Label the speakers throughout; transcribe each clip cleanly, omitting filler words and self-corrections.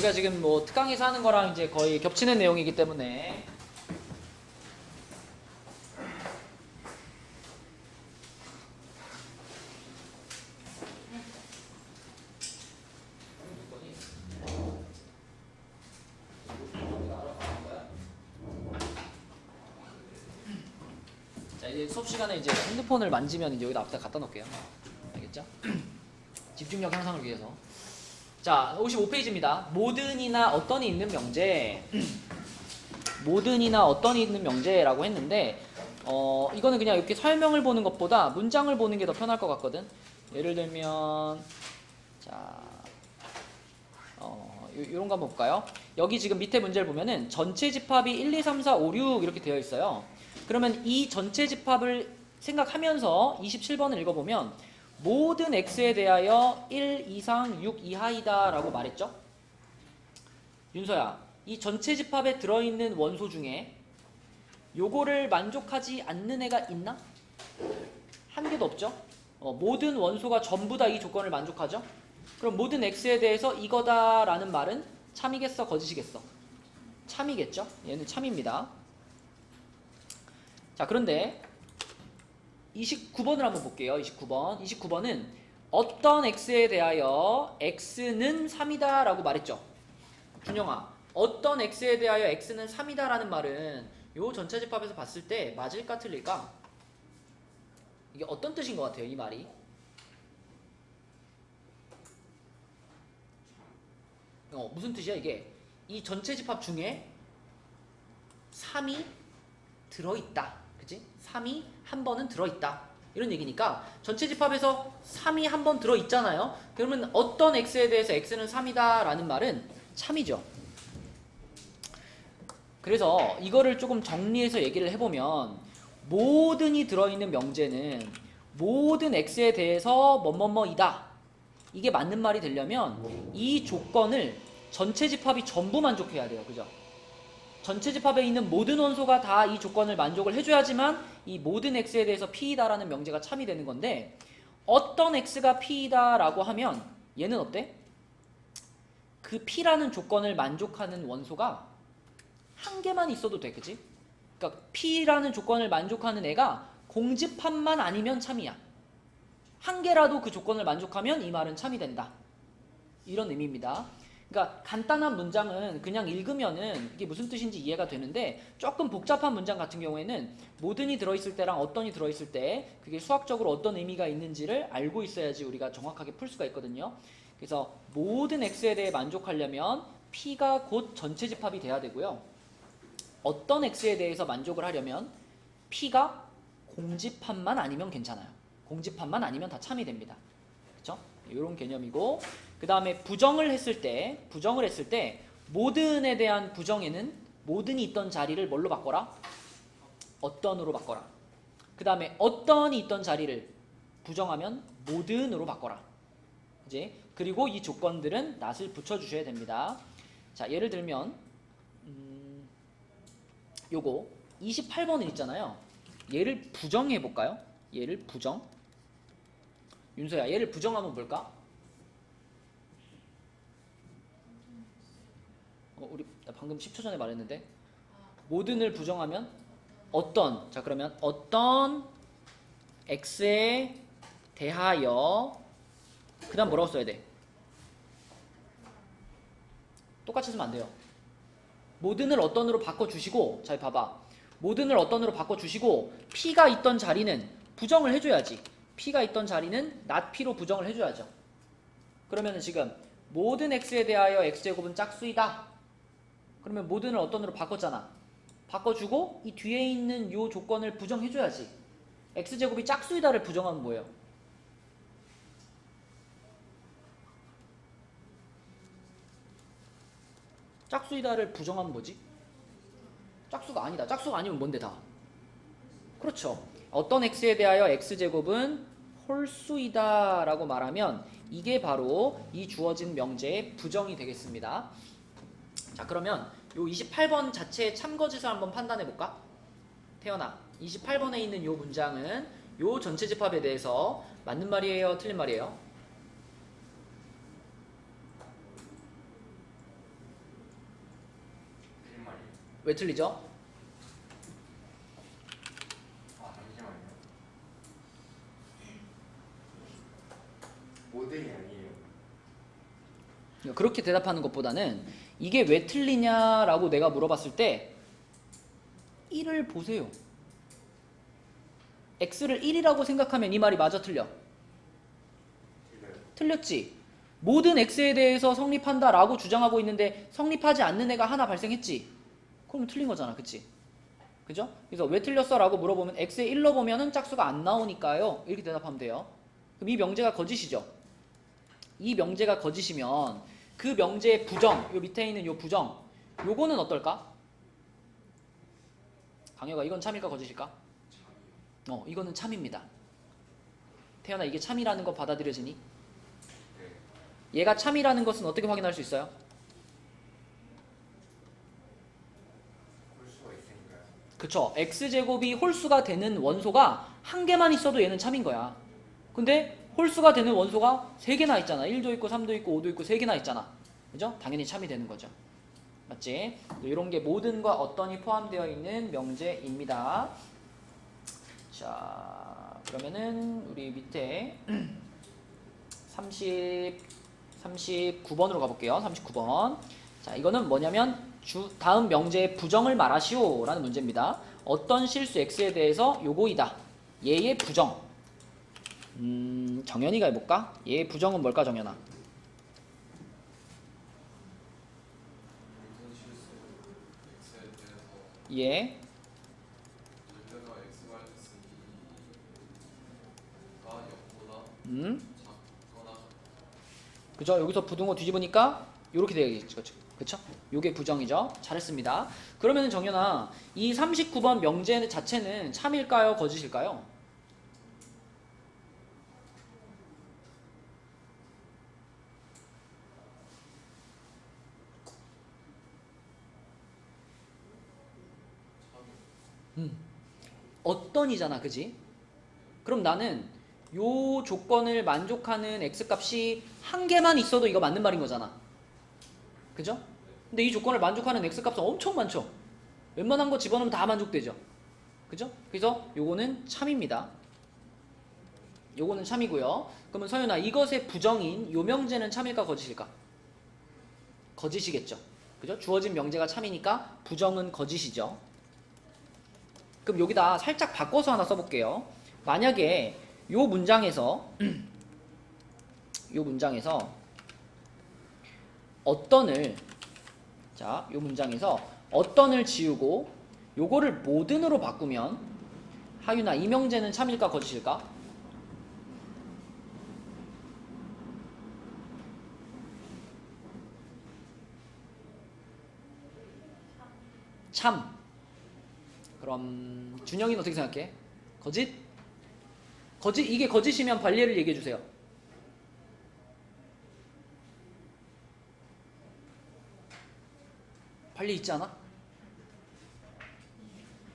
Speaker 1: 우리가 지금 뭐 특강에서 하는 거랑 이제 거의 겹치는 내용이기 때문에 자, 이제 수업 시간에 이제 핸드폰을 만지면 이제 여기다 앞에다 갖다 놓을게요. 알겠죠? 집중력 향상을 위해서. 자, 55페이지입니다. 모든이나 어떤이 있는 명제. 모든이나 어떤이 있는 명제라고 했는데 이거는 그냥 이렇게 설명을 보는 것보다 문장을 보는 게 더 편할 것 같거든. 예를 들면 자, 이런 거 한번 볼까요? 여기 지금 밑에 문제를 보면은 전체 집합이 1, 2, 3, 4, 5, 6 이렇게 되어 있어요. 그러면 이 전체 집합을 생각하면서 27번을 읽어보면 모든 x에 대하여 1 이상 6 이하이다 라고 말했죠? 윤서야, 이 전체 집합에 들어있는 원소 중에 요거를 만족하지 않는 애가 있나? 한 개도 없죠? 모든 원소가 전부 다 이 조건을 만족하죠? 그럼 모든 x에 대해서 이거다 라는 말은 참이겠어? 거짓이겠어? 참이겠죠? 얘는 참입니다. 자, 그런데 29번을 한번 볼게요. 29번은 어떤 x에 대하여 x는 3이다 라고 말했죠. 준영아, 어떤 x에 대하여 x는 3이다 라는 말은 요 전체 집합에서 봤을 때 맞을까 틀릴까? 이게 어떤 뜻인 것 같아요, 이 말이? 무슨 뜻이야 이게? 이 전체 집합 중에 3이 들어있다. 그치? 3이 한 번은 들어있다. 이런 얘기니까 전체 집합에서 3이 한 번 들어있잖아요. 그러면 어떤 x에 대해서 x는 3이다 라는 말은 참이죠. 그래서 이거를 조금 정리해서 얘기를 해보면 모든이 들어있는 명제는 모든 x에 대해서 뭐뭐뭐이다. 이게 맞는 말이 되려면 이 조건을 전체 집합이 전부 만족해야 돼요. 그죠? 전체 집합에 있는 모든 원소가 다 이 조건을 만족을 해줘야지만 이 모든 x에 대해서 p이다라는 명제가 참이 되는 건데 어떤 x가 p이다라고 하면 얘는 어때? 그 p라는 조건을 만족하는 원소가 한 개만 있어도 돼. 그치? 그러니까 p라는 조건을 만족하는 애가 공집합만 아니면 참이야. 한 개라도 그 조건을 만족하면 이 말은 참이 된다. 이런 의미입니다. 그러니까 간단한 문장은 그냥 읽으면은 이게 무슨 뜻인지 이해가 되는데 조금 복잡한 문장 같은 경우에는 모든이 들어있을 때랑 어떤이 들어있을 때 그게 수학적으로 어떤 의미가 있는지를 알고 있어야지 우리가 정확하게 풀 수가 있거든요. 그래서 모든 x에 대해 만족하려면 p가 곧 전체 집합이 돼야 되고요. 어떤 x에 대해서 만족을 하려면 p가 공집합만 아니면 괜찮아요. 공집합만 아니면 다 참이 됩니다. 그렇죠? 이런 개념이고 그 다음에 부정을 했을 때 모든에 대한 부정에는 모든이 있던 자리를 뭘로 바꿔라? 어떤으로 바꿔라. 그 다음에 어떤이 있던 자리를 부정하면 모든으로 바꿔라. 이제 그리고 이 조건들은 낫을 붙여주셔야 됩니다. 자, 예를 들면 요거 28번은 있잖아요. 얘를 부정해 볼까요? 얘를 부정. 윤서야, 얘를 부정하면 뭘까? 우리 나 방금 10초 전에 말했는데 모든을 부정하면 어떤. 자, 그러면 어떤 x에 대하여 그 다음 뭐라고 써야 돼? 똑같이 쓰면 안 돼요. 모든을 어떤으로 바꿔주시고, 잘 봐봐. 모든을 어떤으로 바꿔주시고 p가 있던 자리는 부정을 해줘야지. p가 있던 자리는 not p로 부정을 해줘야죠. 그러면 지금 모든 x에 대하여 x제곱은 짝수이다. 그러면 모든을 어떤으로 바꿨잖아. 바꿔주고 이 뒤에 있는 이 조건을 부정해줘야지. x제곱이 짝수이다를 부정하면 뭐예요? 짝수이다를 부정하면 뭐지? 짝수가 아니다. 짝수가 아니면 뭔데 다? 그렇죠. 어떤 x에 대하여 x제곱은 홀수이다 라고 말하면 이게 바로 이 주어진 명제의 부정이 되겠습니다. 자, 그러면 요 28번 자체의 참거짓을 한번 판단해 볼까? 태연아, 28번에 있는 요 문장은 요 전체 집합에 대해서 맞는 말이에요? 틀린 말이에요? 왜 틀리죠?
Speaker 2: 아 잠시만요. 모델이 아니에요.
Speaker 1: 그렇게 대답하는 것보다는 이게 왜 틀리냐라고 내가 물어봤을 때 1을 보세요. x를 1이라고 생각하면 이 말이 맞아 틀려?
Speaker 2: 틀려요.
Speaker 1: 틀렸지. 모든 x에 대해서 성립한다라고 주장하고 있는데 성립하지 않는 애가 하나 발생했지. 그럼 틀린 거잖아. 그치? 그죠? 그래서 왜 틀렸어? 라고 물어보면 x에 1로 보면은 짝수가 안 나오니까요. 이렇게 대답하면 돼요. 그럼 이 명제가 거짓이죠. 이 명제가 거짓이면 그 명제의 부정, 요 밑에 있는 요 부정, 요거는 어떨까? 강혁아, 이건 참일까 거짓일까? 이거는 참입니다. 태연아, 이게 참이라는 거 받아들여지니?
Speaker 2: 네.
Speaker 1: 얘가 참이라는 것은 어떻게 확인할 수 있어요?
Speaker 2: 홀수가 있으니까요.
Speaker 1: 그쵸. x제곱이 홀수가 되는 원소가 한 개만 있어도 얘는 참인 거야. 근데 홀수가 되는 원소가 3개나 있잖아. 1도 있고 3도 있고 5도 있고 3개나 있잖아. 그죠? 당연히 참이 되는 거죠. 맞지? 이런 게 모든과 어떤이 포함되어 있는 명제입니다. 자, 그러면은 우리 밑에 39번으로 가볼게요. 39번. 자, 이거는 뭐냐면 다음 명제의 부정을 말하시오 라는 문제입니다. 어떤 실수 x에 대해서 요거이다. 얘의 부정. 정연이가 해볼까? 얘의 부정은 뭘까, 정연아?
Speaker 3: 무슨 실수 x에 대해서
Speaker 1: 예.
Speaker 3: 문제가 x-2가 0보다 작거나
Speaker 1: 그죠? 여기서 부등호 뒤집으니까 이렇게 되겠죠. 그쵸? 요게 부정이죠. 잘했습니다. 그러면 정연아, 이 39번 명제 자체는 참일까요? 거짓일까요? 어떤이잖아, 그지? 그럼 나는 요 조건을 만족하는 x값이 한 개만 있어도 이거 맞는 말인 거잖아. 그죠? 근데 이 조건을 만족하는 x값은 엄청 많죠. 웬만한 거 집어넣으면 다 만족되죠. 그죠? 그래서 요거는 참입니다. 요거는 참이고요. 그러면 서윤아, 이것의 부정인 요 명제는 참일까 거짓일까? 거짓이겠죠. 그죠? 주어진 명제가 참이니까 부정은 거짓이죠. 그럼 여기다 살짝 바꿔서 하나 써볼게요. 만약에 요 문장에서 어떤을 요 문장에서 어떤을 지우고 요거를 모든으로 바꾸면 하윤아, 이 명제는 참일까 거짓일까? 참. 그럼 준영이는 어떻게 생각해? 거짓? 이게 거짓이면 관례를 얘기해 주세요. 관례 있지 않아?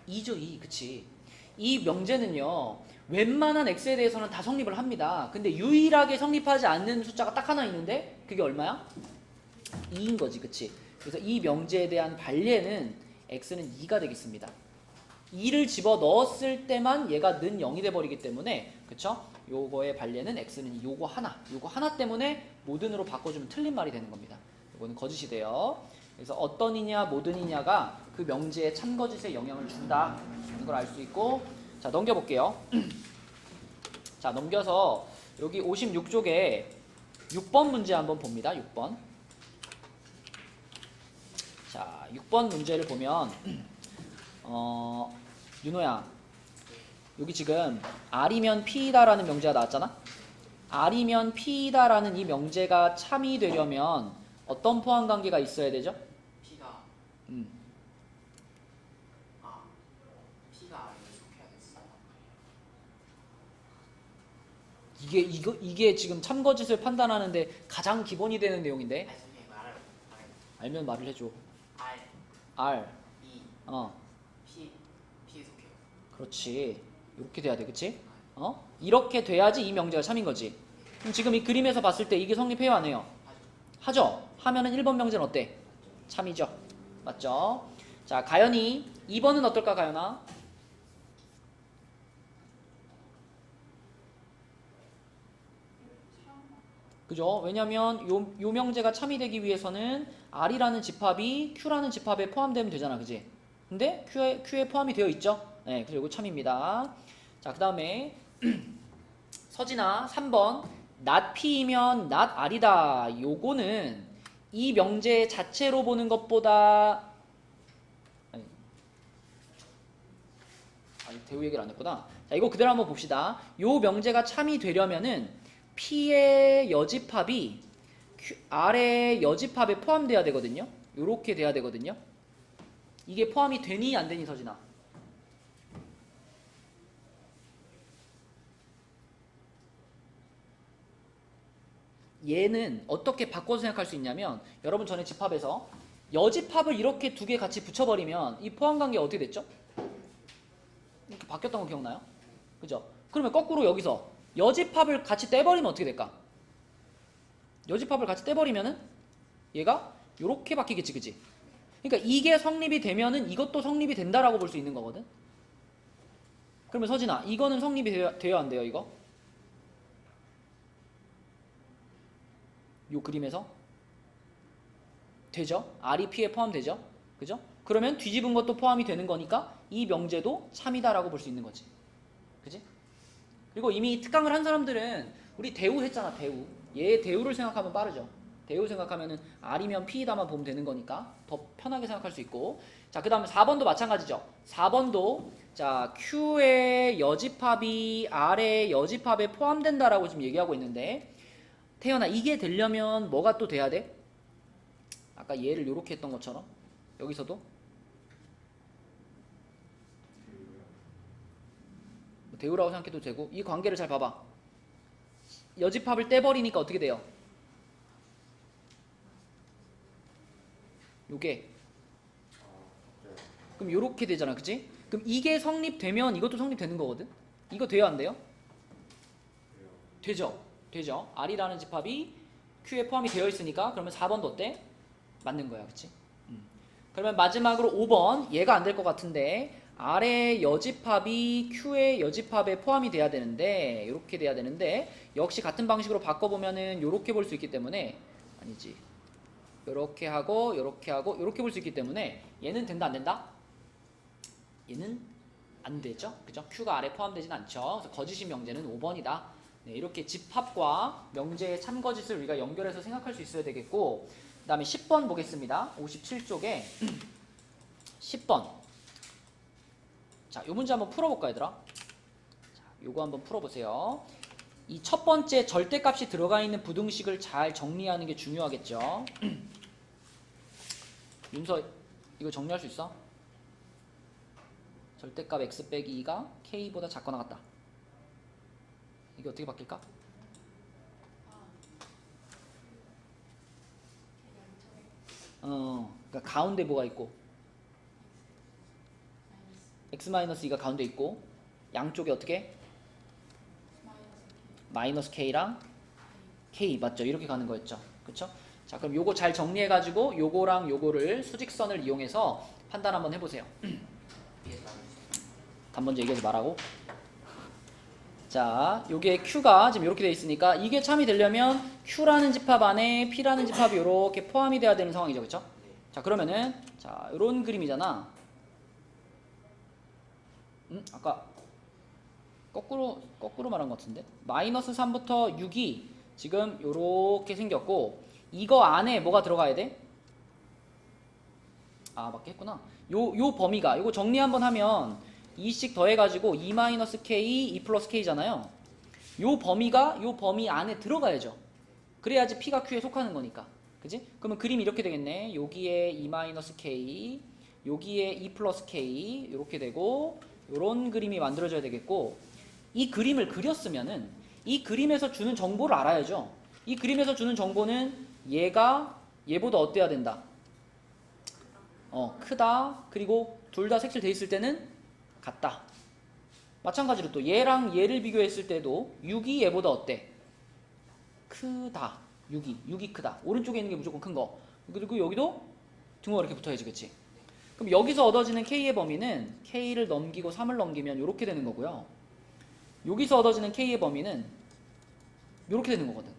Speaker 1: 2죠, 2. 그치. 이 명제는요, 웬만한 x에 대해서는 다 성립을 합니다. 근데 유일하게 성립하지 않는 숫자가 딱 하나 있는데 그게 얼마야? 2인 거지. 그치. 그래서 이 명제에 대한 관례는 x는 2가 되겠습니다. 2를 집어 넣었을 때만 얘가 는 0이 돼버리기 때문에, 그쵸? 요거의 관례는 x는 요거 하나 때문에 모든으로 바꿔주면 틀린 말이 되는 겁니다. 요거는 거짓이 돼요. 그래서 어떤이냐 모든이냐가 그 명제의 참거짓에 영향을 준다, 이걸 알 수 있고. 자, 넘겨볼게요. 자, 넘겨서 여기 56쪽에 6번 문제 한번 봅니다. 6번. 자, 6번 문제를 보면 윤호야, 여기 지금 R이면 P이다라는 명제가 나왔잖아? R이면 P이다라는 이 명제가 참이 되려면 어떤 포함관계가 있어야 되죠?
Speaker 4: P가 P가 R에 속해야겠어.
Speaker 1: 이게 지금 참거짓을 판단하는데 가장 기본이 되는 내용인데.
Speaker 4: 아니 선생님 말을
Speaker 1: 알면 말을 해줘.
Speaker 4: R,
Speaker 1: R.
Speaker 4: E, P에 속해요.
Speaker 1: 그렇지. 이렇게 돼야 돼, 그치? 이렇게 돼야지 이 명제가 참인 거지. 그럼 지금 이 그림에서 봤을 때 이게 성립해요, 안 해요? 하죠? 하면은 1번 명제는 어때? 참이죠. 맞죠? 자, 가연이 2번은 어떨까, 가연아? 그죠? 왜냐면 요 명제가 참이 되기 위해서는 R이라는 집합이 Q라는 집합에 포함되면 되잖아, 그지? 근데 Q에 포함이 되어 있죠? 네, 그래서 이거 참입니다. 자, 그 다음에 서진아 3번 not P이면 not R이다. 요거는 이 명제 자체로 보는 것보다 아니 대우 얘기를 안 했구나. 자, 이거 그대로 한번 봅시다. 요 명제가 참이 되려면은 P의 여집합이 R의 여집합에 포함돼야 되거든요. 요렇게 돼야 되거든요. 이게 포함이 되니 안 되니 서진아? 얘는 어떻게 바꿔서 생각할 수 있냐면 여러분 전에 집합에서 여집합을 이렇게 두 개 같이 붙여버리면 이 포함관계가 어떻게 됐죠? 이렇게 바뀌었던 거 기억나요? 그죠? 그러면 거꾸로 여기서 여집합을 같이 떼버리면 어떻게 될까? 여집합을 같이 떼버리면은 얘가 요렇게 바뀌겠지, 그치? 그러니까 이게 성립이 되면은 이것도 성립이 된다라고 볼 수 있는 거거든. 그러면 서진아, 이거는 성립이 돼야 안 돼요, 이거? 요 그림에서 되죠? R이 P에 포함되죠? 그죠? 그러면 뒤집은 것도 포함이 되는 거니까 이 명제도 참이다라고 볼 수 있는 거지. 그지? 그리고 이미 특강을 한 사람들은 우리 대우 했잖아, 대우. 얘 대우를 생각하면 빠르죠. 대우 생각하면은 R이면 P이다만 보면 되는 거니까 더 편하게 생각할 수 있고. 자, 그 다음에 4번도 마찬가지죠. 4번도 자, Q의 여집합이 R의 여집합에 포함된다라고 지금 얘기하고 있는데 태연아, 이게 되려면 뭐가 또 돼야 돼? 아까 얘를 요렇게 했던 것처럼 여기서도 뭐 대우라고 생각해도 되고 이 관계를 잘 봐봐. 여집합을 떼버리니까 어떻게 돼요? 요게 그럼 요렇게 되잖아, 그치? 그럼 이게 성립되면 이것도 성립되는 거거든? 이거 돼요, 안 돼요? 되죠. 되죠. R이라는 집합이 Q에 포함이 되어 있으니까 그러면 4번도 어때? 맞는 거야, 그치? 그러면 마지막으로 5번 얘가 안 될 것 같은데 R의 여집합이 Q의 여집합에 포함이 돼야 되는데 이렇게 돼야 되는데 역시 같은 방식으로 바꿔보면은 이렇게 볼 수 있기 때문에 아니지 이렇게 하고 이렇게 하고 이렇게 볼 수 있기 때문에 얘는 된다 안 된다? 얘는 안 되죠, 그죠? Q가 R에 포함되진 않죠. 그래서 거짓인 명제는 5번이다. 네, 이렇게 집합과 명제의 참거짓을 우리가 연결해서 생각할 수 있어야 되겠고 그 다음에 10번 보겠습니다. 57쪽에 10번 자, 요 문제 한번 풀어볼까 얘들아? 자, 요거 한번 풀어보세요. 이 첫 번째 절대값이 들어가 있는 부등식을 잘 정리하는 게 중요하겠죠. 윤서 이거 정리할 수 있어? 절대값 x 빼기 2가 k보다 작거나 같다. 이게 어떻게 바뀔까? 그러니까 가운데 뭐가 있고 x-2가 가운데 있고 양쪽에 어떻게? 마이너스 k랑 k 맞죠? 이렇게 가는 거였죠. 그쵸? 자, 그럼 요거 잘 정리해가지고 요거랑 요거를 수직선을 이용해서 판단 한번 해보세요. 먼저 얘기하지 말라고. 자, 요게 Q가 지금 이렇게 돼 있으니까 이게 참이 되려면 Q라는 집합 안에 P라는 집합이 이렇게 포함이 돼야 되는 상황이죠, 그쵸? 자, 그러면은 자, 요런 그림이잖아. 아까 거꾸로 말한 것 같은데? 마이너스 3부터 6이 지금 요렇게 생겼고 이거 안에 뭐가 들어가야 돼? 아, 맞게 했구나. 요 범위가 요거 정리 한번 하면 2씩 더해가지고 2-k, 2 플러스 k잖아요. 요 범위 안에 들어가야죠. 그래야지 P가 Q에 속하는 거니까. 그지? 그러면 그림이 이렇게 되겠네. 여기에 2-k, 여기에 2 플러스 k, 이렇게 되고, 요런 그림이 만들어져야 되겠고, 이 그림을 그렸으면은, 이 그림에서 주는 정보를 알아야죠. 이 그림에서 주는 정보는 얘가 얘보다 어때야 된다? 크다. 그리고 둘 다 색칠돼 있을 때는 같다. 마찬가지로 또 얘랑 얘를 비교했을 때도 6이 얘보다 어때? 크다. 6이 크다. 오른쪽에 있는 게 무조건 큰 거. 그리고 여기도 등호가 이렇게 붙어야지, 그치? 그럼 여기서 얻어지는 K의 범위는 K를 넘기고 3을 넘기면 이렇게 되는 거고요. 여기서 얻어지는 K의 범위는 이렇게 되는 거거든.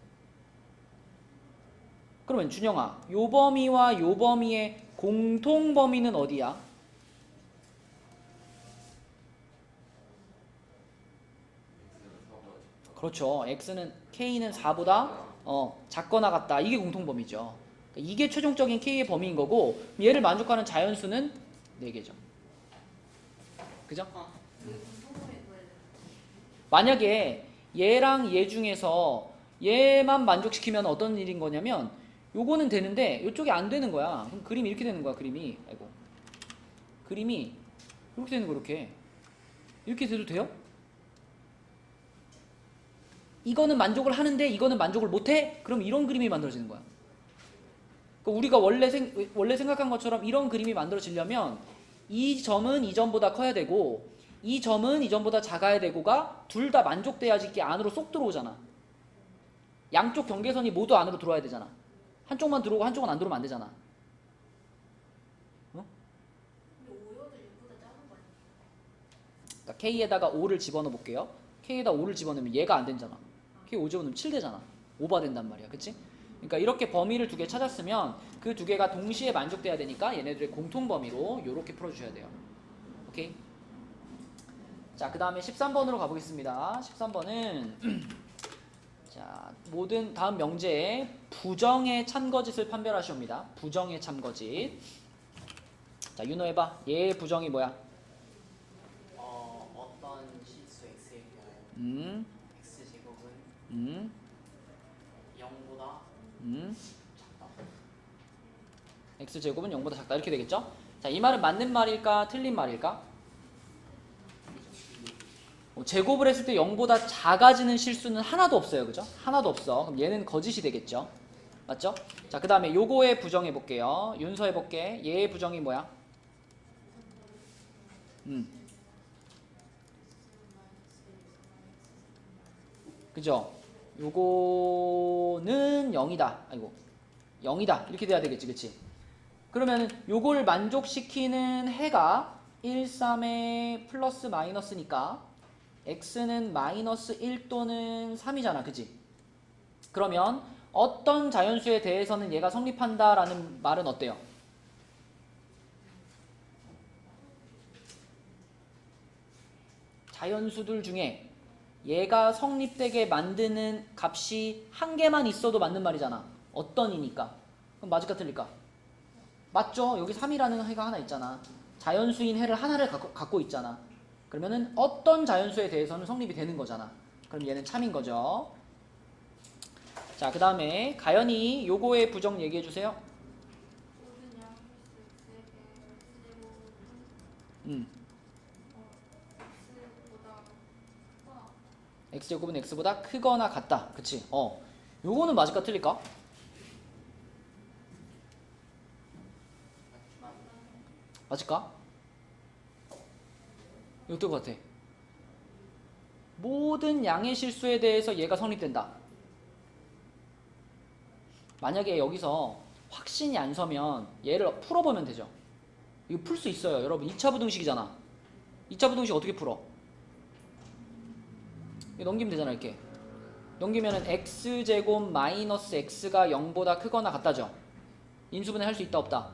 Speaker 1: 그러면 준영아, 요 범위와 요 범위의 공통 범위는 어디야? 그렇죠. X는 K는 4보다 작거나 같다. 이게 공통 범위죠. 그러니까 이게 최종적인 K의 범위인 거고 얘를 만족하는 자연수는 4개죠. 그죠? 만약에 얘랑 얘 중에서 얘만 만족시키면 어떤 일인 거냐면 요거는 되는데 요쪽이 안 되는 거야. 그럼 그림이 이렇게 되는 거야. 그림이 이렇게 되는 거. 이렇게 돼도 돼요? 이거는 만족을 하는데 이거는 만족을 못해? 그럼 이런 그림이 만들어지는 거야. 그러니까 우리가 원래 생각한 것처럼 이런 그림이 만들어지려면 이 점은 이 점보다 커야 되고 이 점은 이 점보다 작아야 되고가 둘 다 만족돼야지 이게 안으로 쏙 들어오잖아. 양쪽 경계선이 모두 안으로 들어와야 되잖아. 한쪽만 들어오고 한쪽은 안 들어오면 안 되잖아. 어? 그러니까 K에다가 5를 집어넣어 볼게요. K에다 5를 집어넣으면 얘가 안 되잖아. K 5 집어넣으면 7 되잖아. 오버 된단 말이야. 그치? 그러니까 이렇게 범위를 두 개 찾았으면 그 두 개가 동시에 만족돼야 되니까 얘네들의 공통 범위로 이렇게 풀어주셔야 돼요. 오케이? 자, 그 다음에 13번으로 가보겠습니다. 13번은 자, 모든 다음 명제에 부정의 참거짓을 판별하시옵니다. 부정의 참거짓. 자, 윤호 해봐. 얘의 부정이 뭐야?
Speaker 4: 어떤 실수 x의 경우 x 제곱은 0보다 작다.
Speaker 1: x제곱은 0보다 작다. 이렇게 되겠죠? 자, 이 말은 맞는 말일까? 틀린 말일까? 제곱을 했을 때 0보다 작아지는 실수는 하나도 없어요. 그죠? 하나도 없어. 그럼 얘는 거짓이 되겠죠? 맞죠? 자, 그 다음에 요거의 부정 해볼게요. 윤서 해볼게. 얘의 부정이 뭐야? 그죠? 요거는 0이다. 아이고, 0이다. 이렇게 돼야 되겠지. 그치? 그러면 요걸 만족시키는 해가 1, 3의 플러스 마이너스니까 x는 마이너스 1 또는 3이잖아. 그치? 그러면 어떤 자연수에 대해서는 얘가 성립한다라는 말은 어때요? 자연수들 중에 얘가 성립되게 만드는 값이 한 개만 있어도 맞는 말이잖아. 어떤 이니까. 그럼 맞을까 틀릴까? 맞죠? 여기 3이라는 해가 하나 있잖아. 자연수인 해를 하나를 갖고 있잖아. 그러면은 어떤 자연수에 대해서는 성립이 되는 거잖아. 그럼 얘는 참인 거죠. 자, 그 다음에 가연이 요거의 부정 얘기해 주세요. x제곱은 x보다 크거나 같다. 그치? 요거는 맞을까 틀릴까? 맞을까? 이거 어떨 것 같아? 모든 양의 실수에 대해서 얘가 성립된다. 만약에 여기서 확신이 안 서면 얘를 풀어보면 되죠. 이거 풀 수 있어요. 여러분 2차 부등식이잖아. 2차 부등식 어떻게 풀어? 이거 넘기면 되잖아. 이렇게 넘기면은 x제곱 마이너스 x가 0보다 크거나 같다죠. 인수분해 할 수 있다 없다?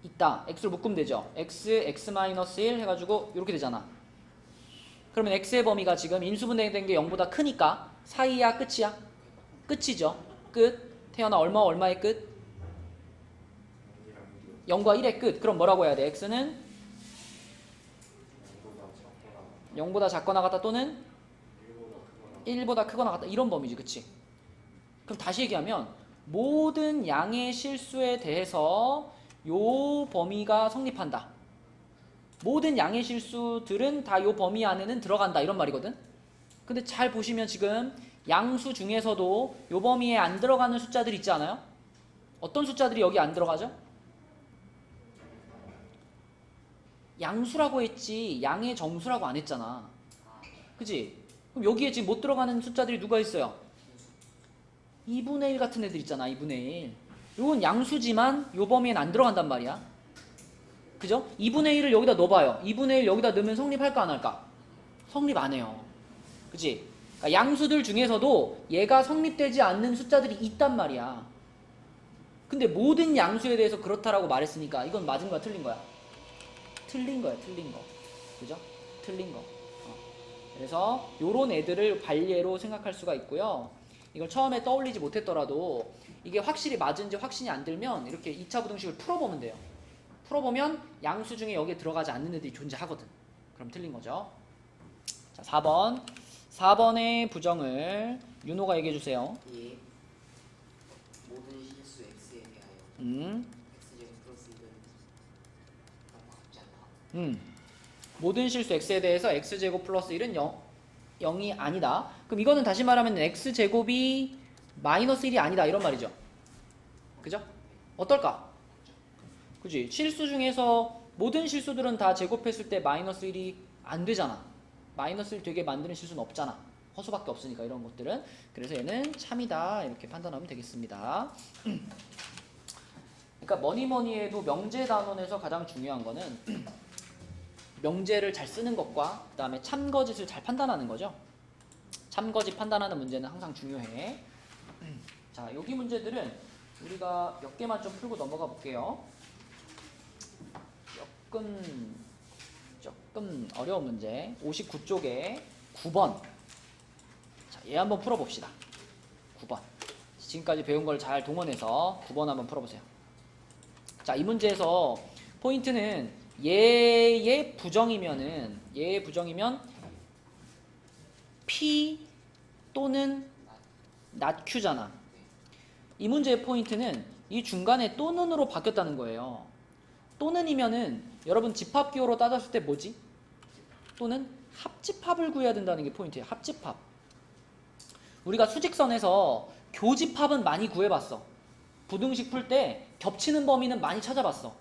Speaker 1: 있다. x를 묶으면 되죠. x 마이너스 1 해가지고 이렇게 되잖아. 그러면 x의 범위가 지금 인수분해된 게 0보다 크니까 사이야 끝이야? 끝이죠. 끝. 태어나 얼마의 끝? 0과 1의 끝. 그럼 뭐라고 해야 돼? x는 0보다 작거나 같다 또는 1보다 크거나 같다. 이런 범위지. 그치? 그럼 다시 얘기하면 모든 양의 실수에 대해서 요 범위가 성립한다. 모든 양의 실수들은 다 요 범위 안에는 들어간다. 이런 말이거든. 근데 잘 보시면 지금 양수 중에서도 요 범위에 안 들어가는 숫자들 있지 않아요? 어떤 숫자들이 여기 안 들어가죠? 양수라고 했지 양의 정수라고 안 했잖아. 그치? 그럼 여기에 지금 못 들어가는 숫자들이 누가 있어요? 2분의 1 같은 애들 있잖아. 2분의 1. 요건 양수지만 요 범위엔 안 들어간단 말이야. 그죠? 2분의 1을 여기다 넣어봐요. 2분의 1 여기다 넣으면 성립할까 안 할까? 성립 안 해요. 그치? 그러니까 양수들 중에서도 얘가 성립되지 않는 숫자들이 있단 말이야. 근데 모든 양수에 대해서 그렇다라고 말했으니까 이건 맞은 거야, 틀린 거야? 틀린 거야, 틀린 거. 그죠? 틀린 거. 그래서 요런 애들을 관례로 생각할 수가 있고요. 이걸 처음에 떠올리지 못했더라도 이게 확실히 맞은지 확신이 안 들면 이렇게 2차 부등식을 풀어보면 돼요. 풀어보면 양수 중에 여기에 들어가지 않는 애들이 존재하거든. 그럼 틀린 거죠. 자, 4번. 4번의 부정을 윤호가 얘기해 주세요.
Speaker 4: 예. 모든 실수 x에 대하여 x제곱 플러스 1은 그런 거 같지 않다.
Speaker 1: 모든 실수 x에 대해서 x제곱 플러스 1은 0이 아니다. 그럼 이거는 다시 말하면 x제곱이 마이너스 1이 아니다 이런 말이죠. 그죠? 어떨까? 그지? 실수 중에서 모든 실수들은 다 제곱했을 때 마이너스 1이 안 되잖아. 마이너스 1 되게 만드는 실수는 없잖아. 허수밖에 없으니까 이런 것들은. 그래서 얘는 참이다 이렇게 판단하면 되겠습니다. 그러니까 뭐니 해도 명제 단원에서 가장 중요한 거는 명제를 잘 쓰는 것과 그 다음에 참거짓을 잘 판단하는 거죠. 참거짓 판단하는 문제는 항상 중요해. 자, 여기 문제들은 우리가 몇 개만 좀 풀고 넘어가 볼게요. 조금 어려운 문제. 59쪽에 9번. 자, 얘 한번 풀어봅시다. 9번. 지금까지 배운 걸 잘 동원해서 9번 한번 풀어보세요. 자, 이 문제에서 포인트는 얘의 부정이면 P 또는 not Q잖아. 이 문제의 포인트는 이 중간에 또는으로 바뀌었다는 거예요. 또는이면은 여러분 집합기호로 따졌을 때 뭐지? 또는 합집합을 구해야 된다는 게 포인트예요. 합집합. 우리가 수직선에서 교집합은 많이 구해봤어. 부등식 풀 때 겹치는 범위는 많이 찾아봤어.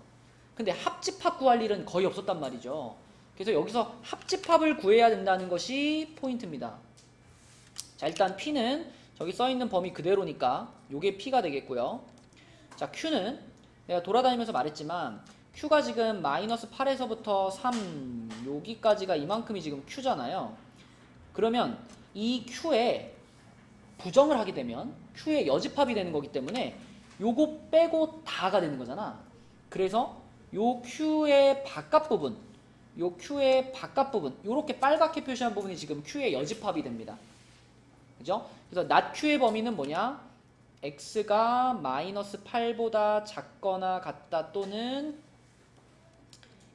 Speaker 1: 근데 합집합 구할 일은 거의 없었단 말이죠. 그래서 여기서 합집합을 구해야 된다는 것이 포인트입니다. 자, 일단 P는 저기 써있는 범위 그대로니까 요게 P가 되겠고요. 자, Q는 내가 돌아다니면서 말했지만 Q가 지금 마이너스 8에서부터 3 여기까지가 이만큼이 지금 Q잖아요. 그러면 이 Q에 부정을 하게 되면 Q의 여집합이 되는 거기 때문에 요거 빼고 다가 되는 거잖아. 그래서 요 Q의 바깥 부분 요렇게 빨갛게 표시한 부분이 지금 Q의 여집합이 됩니다. 그죠? 그래서 not Q의 범위는 뭐냐? x가 마이너스 8보다 작거나 같다 또는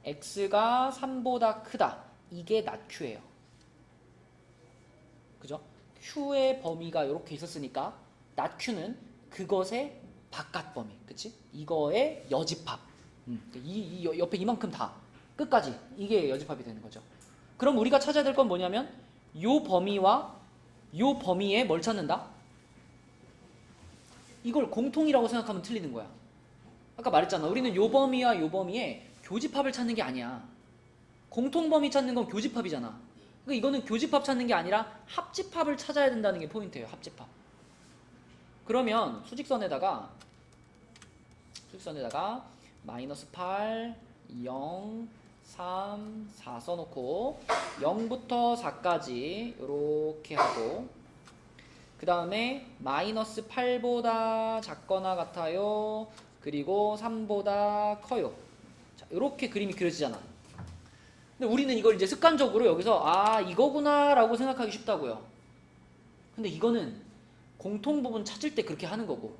Speaker 1: x가 3보다 크다. 이게 not Q예요. 그죠? Q의 범위가 이렇게 있었으니까 not Q는 그것의 바깥 범위. 그치? 이거의 여집합. 이 옆에 이만큼 다 끝까지 이게 여집합이 되는 거죠. 그럼 우리가 찾아야 될 건 뭐냐면 요 범위와 요 범위에 뭘 찾는다? 이걸 공통이라고 생각하면 틀리는 거야. 아까 말했잖아. 우리는 요 범위와 요 범위에 교집합을 찾는 게 아니야. 공통범위 찾는 건 교집합이잖아. 그러니까 이거는 교집합 찾는 게 아니라 합집합을 찾아야 된다는 게 포인트예요. 합집합. 그러면 수직선에다가 마이너스 8, 0, 3, 4 써놓고 0부터 4까지 이렇게 하고 그 다음에 마이너스 8보다 작거나 같아요. 그리고 3보다 커요. 자, 이렇게 그림이 그려지잖아. 근데 우리는 이걸 이제 습관적으로 여기서 아 이거구나 라고 생각하기 쉽다고요. 근데 이거는 공통 부분 찾을 때 그렇게 하는 거고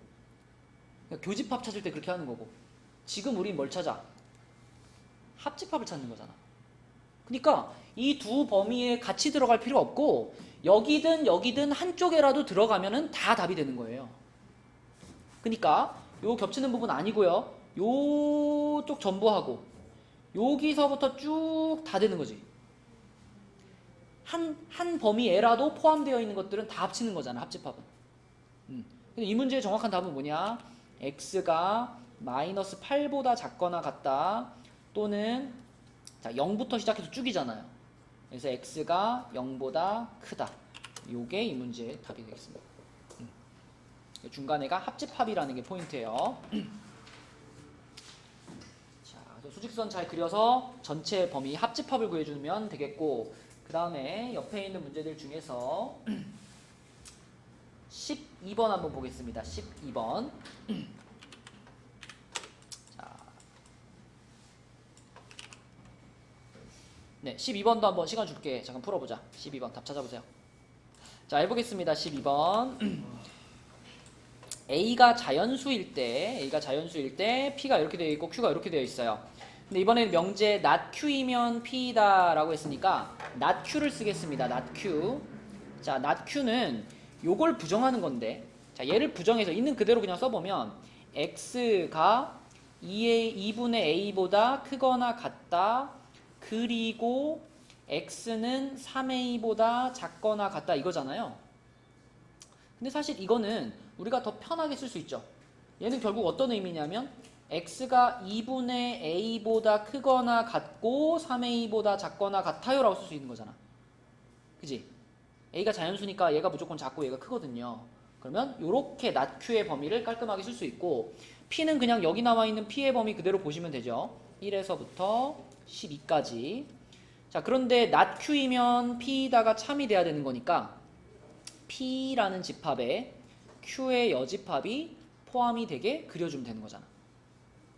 Speaker 1: 그러니까 교집합 찾을 때 그렇게 하는 거고 지금 우린 뭘 찾아? 합집합을 찾는 거잖아. 그러니까 이 두 범위에 같이 들어갈 필요 없고 여기든 한쪽에라도 들어가면은 다 답이 되는 거예요. 그러니까 요 겹치는 부분 아니고요. 요쪽 전부 하고 여기서부터 쭉 다 되는 거지. 한 범위에라도 포함되어 있는 것들은 다 합치는 거잖아. 합집합은. 근데 이 문제의 정확한 답은 뭐냐? x가 마이너스 8보다 작거나 같다. 또는 자 0부터 시작해서 쭉이잖아요. 그래서 x가 0보다 크다. 요게 이 문제의 답이 되겠습니다. 중간에가 합집합이라는 게 포인트예요. 자, 그래서 수직선 잘 그려서 전체 범위 합집합을 구해주면 되겠고, 그 다음에 옆에 있는 문제들 중에서 12번 한번 보겠습니다. 12번. 자, 네, 12번도 한번 시간 줄게. 잠깐 풀어보자. 12번 답 찾아보세요. 자, 해보겠습니다. 12번. A가 자연수일 때 P가 이렇게 되어 있고 Q가 이렇게 되어 있어요. 근데 이번에는 명제 not Q이면 P다 라고 했으니까 not Q를 쓰겠습니다. not Q. 자, not Q는 요걸 부정하는 건데, 자, 얘를 부정해서 있는 그대로 그냥 써보면 X가 2분의 A보다 크거나 같다, 그리고 X는 3A보다 작거나 같다 이거잖아요. 근데 사실 이거는 우리가 더 편하게 쓸 수 있죠. 얘는 결국 어떤 의미냐면 X가 2분의 A보다 크거나 같고 3A보다 작거나 같아요 라고 쓸 수 있는 거잖아. 그지? A가 자연수니까 얘가 무조건 작고 얘가 크거든요. 그러면 요렇게 not Q의 범위를 깔끔하게 쓸 수 있고, P는 그냥 여기 나와 있는 P의 범위 그대로 보시면 되죠. 1에서부터 12까지. 자, 그런데 not Q이면 P다가 참이 돼야 되는 거니까 P라는 집합에 Q의 여집합이 포함이 되게 그려주면 되는 거잖아.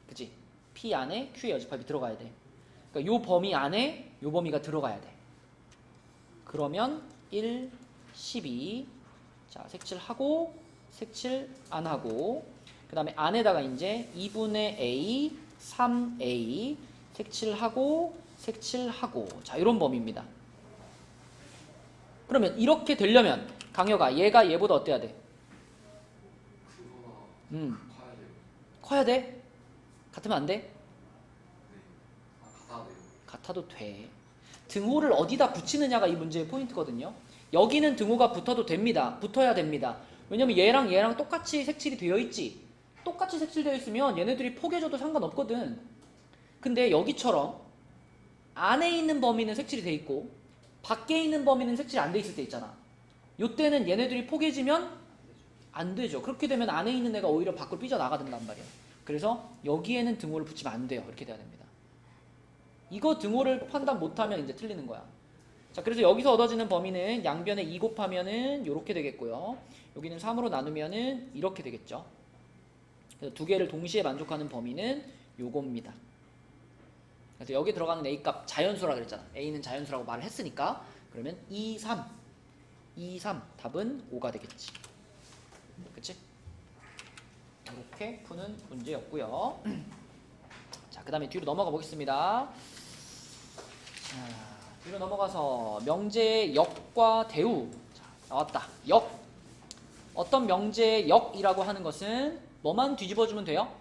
Speaker 1: 그치? P 안에 Q의 여집합이 들어가야 돼. 그러니까 요 범위 안에 요 범위가 들어가야 돼. 그러면 1, 12. 자, 색칠하고 색칠 안 하고, 그 다음에 안에다가 이제 2분의 A, 3A 색칠하고 색칠하고. 자, 이런 범위입니다. 그러면 이렇게 되려면 강여가 얘가 얘보다 어때야 돼?
Speaker 3: 크거나 커야 돼요.
Speaker 1: 커야 돼? 같으면 안 돼?
Speaker 3: 네. 같아야 돼요.
Speaker 1: 같아도 돼. 등호를 어디다 붙이느냐가 이 문제의 포인트거든요. 여기는 등호가 붙어도 됩니다. 붙어야 됩니다. 왜냐면 얘랑 똑같이 색칠이 되어 있지. 똑같이 색칠되어 있으면 얘네들이 포개져도 상관없거든. 근데 여기처럼 안에 있는 범위는 색칠이 돼 있고 밖에 있는 범위는 색칠이 안 돼 있을 때 있잖아. 요때는 얘네들이 포개지면 안 되죠. 그렇게 되면 안에 있는 애가 오히려 밖으로 삐져나가든단 말이야. 그래서 여기에는 등호를 붙이면 안 돼요. 이렇게 돼야 됩니다. 이거 등호를 판단 못하면 이제 틀리는 거야. 자, 그래서 여기서 얻어지는 범위는 양변에 2 곱하면은 이렇게 되겠고요. 여기는 3으로 나누면은 이렇게 되겠죠. 그래서 두 개를 동시에 만족하는 범위는 요겁니다. 그래서 여기 들어가는 A 값 자연수라 그랬잖아. A는 자연수라고 말을 했으니까 그러면 2, 3 답은 5가 되겠지. 그치? 이렇게 푸는 문제였고요. 자, 그 다음에 뒤로 넘어가 보겠습니다. 자, 뒤로 넘어가서 명제의 역과 대우. 자, 나왔다. 역. 어떤 명제의 역이라고 하는 것은 뭐만 뒤집어주면 돼요?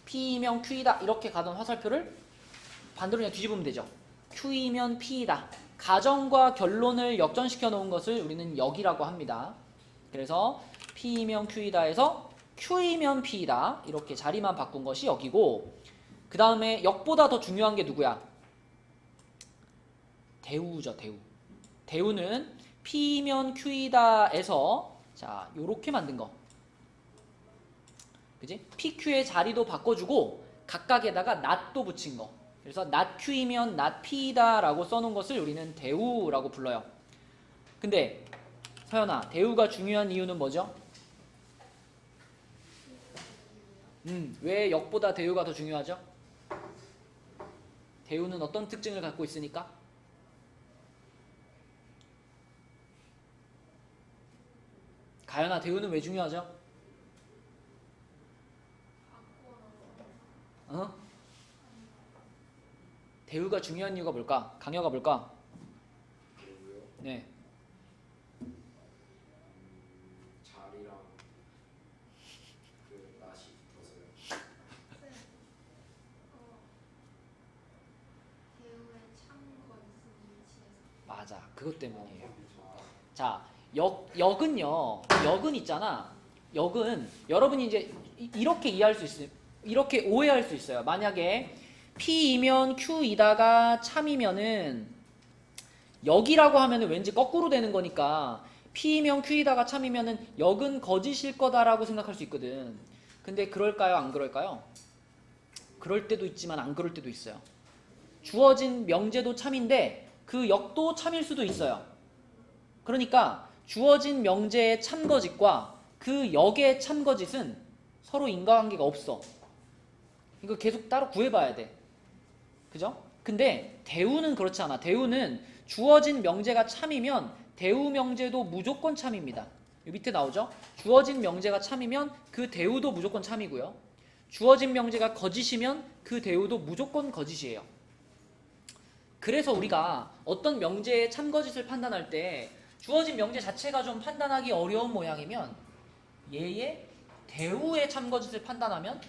Speaker 1: P이면 Q이다 이렇게 가던 화살표를 반대로 그냥 뒤집으면 되죠. Q이면 P이다. 가정과 결론을 역전시켜 놓은 것을 우리는 역이라고 합니다. 그래서 P이면 Q이다 해서 Q이면 P이다 이렇게 자리만 바꾼 것이 역이고, 그 다음에 역보다 더 중요한 게 누구야? 대우죠. 대우. 대우는 P이면 Q이다에서 자 요렇게 만든 거. 그지? PQ의 자리도 바꿔주고 각각에다가 not도 붙인 거. 그래서 not Q이면 not P이다 라고 써놓은 것을 우리는 대우라고 불러요. 근데 서연아, 대우가 중요한 이유는 뭐죠? 왜 역보다 대우가 더 중요하죠? 대우는 어떤 특징을 갖고 있으니까? 가연아, 대우는 왜 중요하죠? 어? 대우가 중요한 이유가 뭘까? 강여가 뭘까?
Speaker 2: 그리고요.
Speaker 1: 네.
Speaker 2: 자리랑 그 낫이 붙어서요.
Speaker 5: 대우의 창과 있는 위치에서
Speaker 1: 맞아. 그것 때문이에요. 자, 역은 있잖아. 역은 여러분이 이제 이렇게 이해할 수 있어요. 이렇게 오해할 수 있어요. 만약에 P이면 Q이다가 참이면은 역이라고 하면은 왠지 거꾸로 되는 거니까 P이면 Q이다가 참이면은 역은 거짓일 거다라고 생각할 수 있거든. 근데 그럴까요? 안 그럴까요? 그럴 때도 있지만 안 그럴 때도 있어요. 주어진 명제도 참인데 그 역도 참일 수도 있어요. 그러니까 주어진 명제의 참거짓과 그 역의 참거짓은 서로 인과관계가 없어. 이거 계속 따로 구해봐야 돼. 그죠? 근데 대우는 그렇지 않아. 대우는 주어진 명제가 참이면 대우 명제도 무조건 참입니다. 이 밑에 나오죠? 주어진 명제가 참이면 그 대우도 무조건 참이고요. 주어진 명제가 거짓이면 그 대우도 무조건 거짓이에요. 그래서 우리가 어떤 명제의 참거짓을 판단할 때 주어진 명제 자체가 좀 판단하기 어려운 모양이면 얘의 대우의 참거짓을 판단하면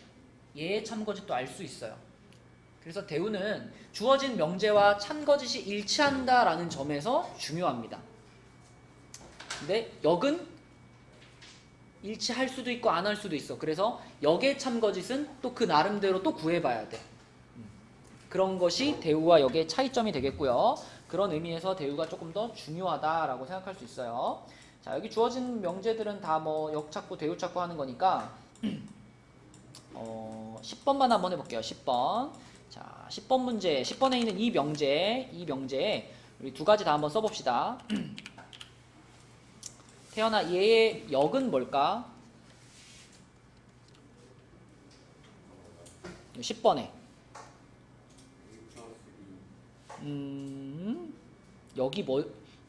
Speaker 1: 얘의 참거짓도 알 수 있어요. 그래서 대우는 주어진 명제와 참거짓이 일치한다라는 점에서 중요합니다. 근데 역은 일치할 수도 있고 안 할 수도 있어. 그래서 역의 참거짓은 또 그 나름대로 또 구해봐야 돼. 그런 것이 대우와 역의 차이점이 되겠고요. 그런 의미에서 대우가 조금 더 중요하다라고 생각할 수 있어요. 자, 여기 주어진 명제들은 다 뭐 역 찾고 대우 찾고 하는 거니까 10번만 한번 해볼게요. 10번. 자, 10번 문제. 10번에 있는 이 명제에 우리 두 가지 다 한번 써봅시다. 태연아, 얘의 역은 뭘까? 10번에.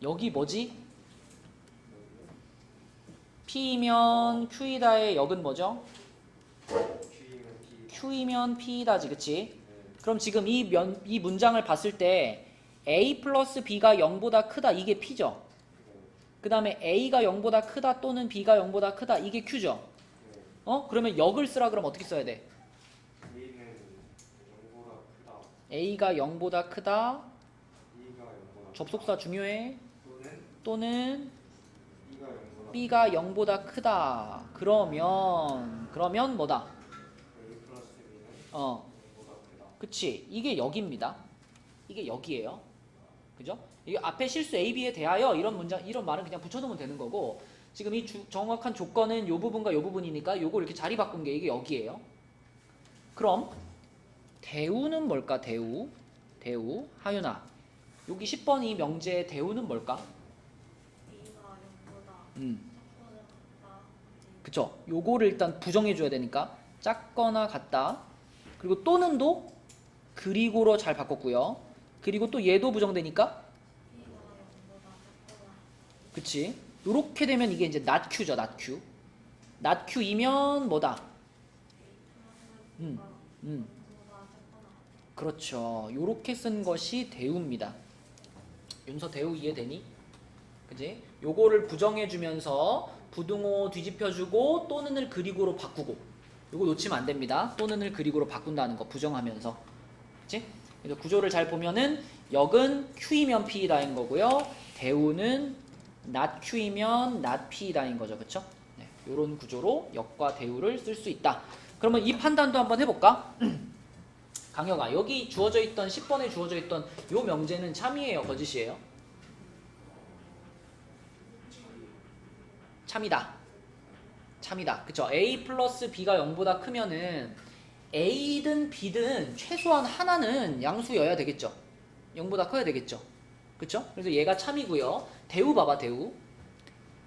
Speaker 1: 여기 뭐지? P이면 Q이다의 역은 뭐죠? Q이면 P이다지, 그치? 그럼 지금 이 문장을 봤을 때 A 플러스 B가 0보다 크다, 이게 P죠? 그 다음에 A가 0보다 크다 또는 B가 0보다 크다, 이게 Q죠? 그러면 역을 쓰라 그러면 어떻게 써야 돼? A가 0보다 크다, 접속사 중요해, 또는 B가 0보다 크다. 그러면 뭐다? 그치. 이게 역입니다. 이게 역이에요. 그죠? 이 앞에 실수 A, B에 대하여 이런 말은 그냥 붙여놓으면 되는 거고, 지금 이 정확한 조건은 요 부분과 요 부분이니까 요거 이렇게 자리 바꾼 게 이게 역이에요. 그럼 대우는 뭘까? 대우. 하윤아, 여기 10번 이 명제의 대우는 뭘까?
Speaker 5: A가 0보다 작거나 같다.
Speaker 1: 그쵸? 요거를 일단 부정해줘야 되니까 작거나 같다. 그리고 또는도 그리고로 잘 바꿨고요. 그리고 또 얘도 부정되니까
Speaker 5: B가 0보다 작거나.
Speaker 1: 그치? 요렇게 되면 이게 이제 not Q죠. not Q. not Q이면 뭐다?
Speaker 5: B가
Speaker 1: 음.
Speaker 5: 0보다 작거나.
Speaker 1: 그렇죠. 요렇게 쓴 것이 대우입니다. 윤서 대우 이해되니? 그지? 요거를 부정해주면서 부등호 뒤집혀주고 또는을 그리고로 바꾸고, 요거 놓치면 안 됩니다. 또는을 그리고로 바꾼다는 거 부정하면서. 그치? 그래서 구조를 잘 보면은 역은 Q이면 P이다인 거고요. 대우는 not Q이면 not P이다인 거죠. 그쵸? 네, 요런 구조로 역과 대우를 쓸 수 있다. 그러면 이 판단도 한번 해볼까? 강혁아, 여기 주어져 있던 10번에 주어져 있던 요 명제는 참이에요, 거짓이에요? 참이다. 그쵸? A 플러스 B가 0보다 크면은 A든 B든 최소한 하나는 양수여야 되겠죠? 0보다 커야 되겠죠? 그쵸? 그래서 얘가 참이고요. 대우 봐봐, 대우.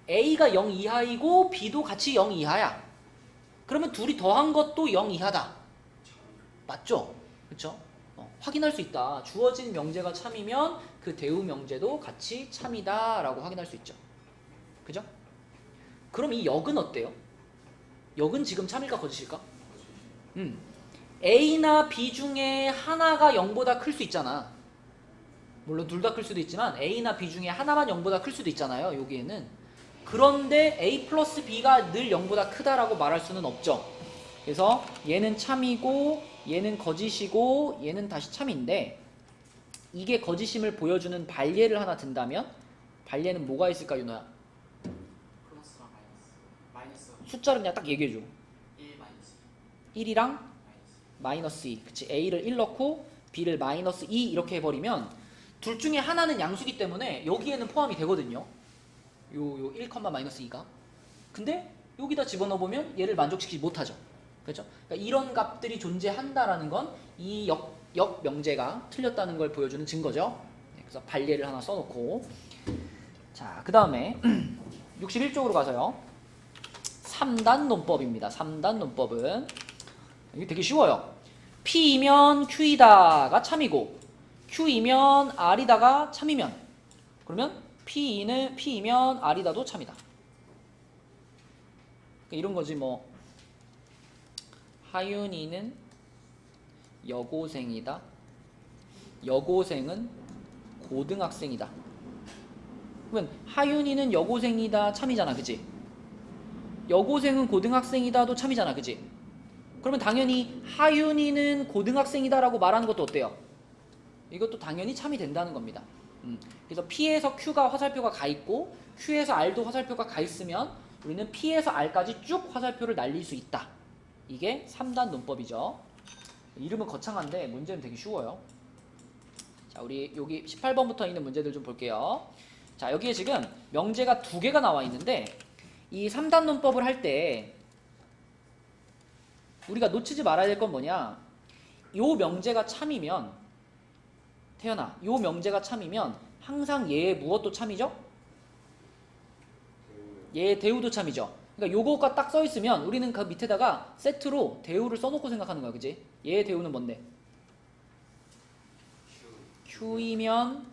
Speaker 1: A가 0 이하이고 B도 같이 0 이하야. 그러면 둘이 더한 것도 0 이하다. 맞죠? 그쵸? 확인할 수 있다. 주어진 명제가 참이면 그 대우 명제도 같이 참이다 라고 확인할 수 있죠. 그죠? 그럼 이 역은 어때요? 역은 지금 참일까 거짓일까? A나 B 중에 하나가 0보다 클 수 있잖아. 물론 둘 다 클 수도 있지만 A나 B 중에 하나만 0보다 클 수도 있잖아요. 여기에는. 그런데 A 플러스 B가 늘 0보다 크다라고 말할 수는 없죠. 그래서 얘는 참이고 얘는 거짓이고 얘는 다시 참인데, 이게 거짓임을 보여주는 발예를 하나 든다면 발예는 뭐가 있을까, 윤호야?
Speaker 4: 플러스랑 마이너스.
Speaker 1: 숫자를 그냥 딱 얘기해줘.
Speaker 4: 1 마이너스
Speaker 1: 1이랑
Speaker 4: 마이너스.
Speaker 1: -2. 그치? A를 1 넣고 B를 -2 이렇게 해버리면 둘 중에 하나는 양수기 때문에 여기에는 포함이 되거든요. 요 1, -2가. 근데 여기다 집어넣어보면 얘를 만족시키지 못하죠. 그렇죠? 그러니까 이런 값들이 존재한다라는 건 이 역 명제가 틀렸다는 걸 보여주는 증거죠. 네, 그래서 발례를 하나 써놓고 자, 그 다음에 61쪽으로 가서요. 3단 논법입니다. 3단 논법은 이게 되게 쉬워요. P이면 Q이다가 참이고 Q이면 R이다가 참이면 그러면 P이면 R이다도 참이다. 그러니까 이런 거지 뭐. 하윤이는 여고생이다. 여고생은 고등학생이다. 그러면 하윤이는 여고생이다 참이잖아, 그치? 여고생은 고등학생이다도 참이잖아, 그치? 그러면 당연히 하윤이는 고등학생이다라고 말하는 것도 어때요? 이것도 당연히 참이 된다는 겁니다. 그래서 P에서 Q가 화살표가 가 있고 Q에서 R도 화살표가 가 있으면 우리는 P에서 R까지 쭉 화살표를 날릴 수 있다. 이게 3단 논법이죠. 이름은 거창한데 문제는 되게 쉬워요. 자, 우리 여기 18번부터 있는 문제들 좀 볼게요. 자, 여기에 지금 명제가 2개가 나와 있는데 이 3단 논법을 할 때 우리가 놓치지 말아야 될 건 뭐냐? 요 명제가 참이면 태연아, 요 명제가 참이면 항상 얘의 무엇도 참이죠? 얘의 대우도 참이죠. 그러니까 요거가 딱 써 있으면 우리는 그 밑에다가 세트로 대우를 써놓고 생각하는 거야, 그지? 얘의 대우는 뭔데? Q이면